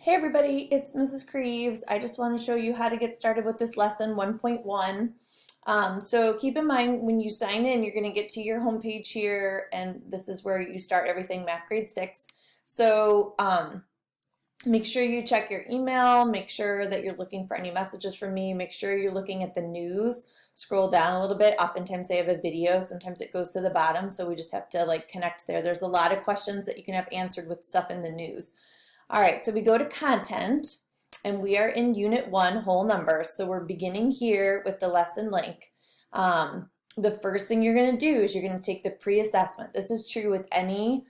Hey everybody, it's Mrs. Creeves. I just want to show you how to get started with this lesson 1.1. So keep in mind when you sign in, you're going to get to your home page here, and this is where you start everything Math Grade 6. So make sure you check your email, make sure that you're looking for any messages from me, make sure you're looking at the news, scroll down a little bit. Oftentimes they have a video, sometimes it goes to the bottom, so we just have to connect there. There's a lot of questions that you can have answered with stuff in the news. All right, so we go to content and we are in Unit 1, whole numbers. So we're beginning here with the lesson link. The first thing you're going to do is you're going to take the pre-assessment. This is true with any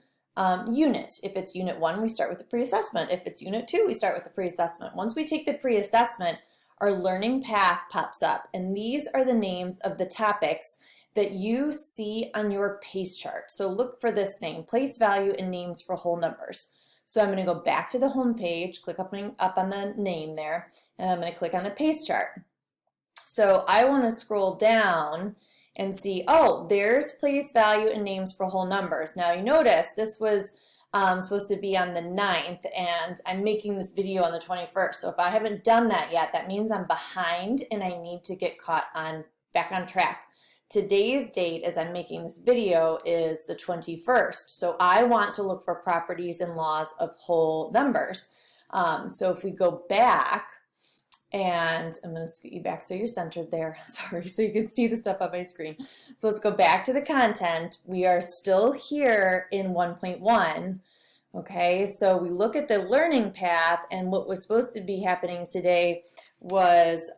unit. If it's Unit 1, we start with the pre-assessment. If it's Unit 2, we start with the pre-assessment. Once we take the pre-assessment, our learning path pops up, and these are the names of the topics that you see on your PACE chart. So look for this name, place value and names for whole numbers. So I'm going to go back to the home page, click up on the name there, and I'm going to click on the PACE chart. So I want to scroll down and see, oh, there's place value and names for whole numbers. Now you notice this was supposed to be on the 9th, and I'm making this video on the 21st. So if I haven't done that yet, that means I'm behind and I need to get back on track. Today's date as I'm making this video is the 21st, so I want to look for properties and laws of whole numbers. So if we go back, and I'm going to scoot you back so you're centered there, sorry, so you can see the stuff on my screen. So let's go back to the content. We are still here in 1.1. Okay, so we look at the learning path, and what was supposed to be happening today was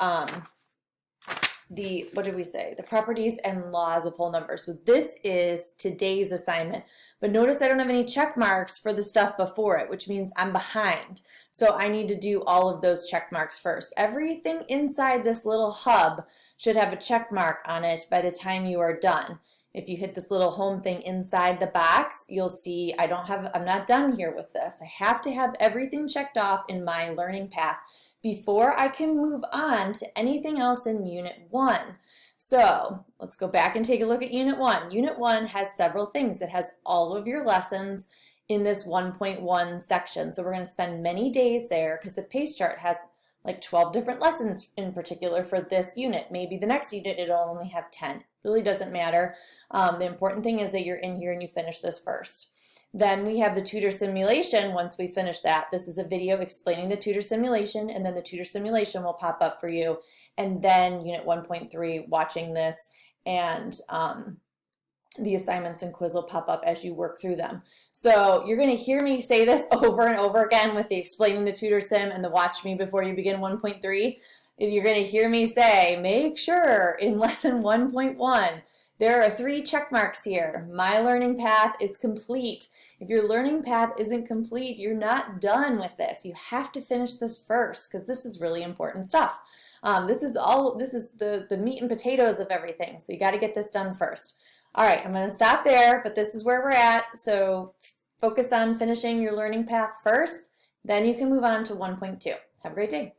what did we say? The properties and laws of whole numbers. So this is today's assignment. But notice I don't have any check marks for the stuff before it, which means I'm behind. So I need to do all of those check marks first. Everything inside this little hub should have a check mark on it by the time you are done. If you hit this little home thing inside the box, you'll see I'm not done here with this. I have to have everything checked off in my learning path before I can move on to anything else in Unit 1. So let's go back and take a look at Unit 1. Unit 1 has several things. It has all of your lessons in this 1.1 section. So we're going to spend many days there because the PACE chart has like 12 different lessons in particular for this unit. Maybe the next unit it'll only have 10. Really doesn't matter. The important thing is that you're in here and you finish this first. Then we have the tutor simulation. Once we finish that, this is a video explaining the tutor simulation, and then the tutor simulation will pop up for you. And then Unit 1.3, watching this, and the assignments and quiz will pop up as you work through them. So you're going to hear me say this over and over again with the explaining the tutor sim and the watch me before you begin 1.3. You're going to hear me say, make sure in lesson 1.1, there are 3 check marks here. My learning path is complete. If your learning path isn't complete, you're not done with this. You have to finish this first because this is really important stuff. This is the meat and potatoes of everything. So you got to get this done first. All right, I'm going to stop there, but this is where we're at. So focus on finishing your learning path first. Then you can move on to 1.2. Have a great day.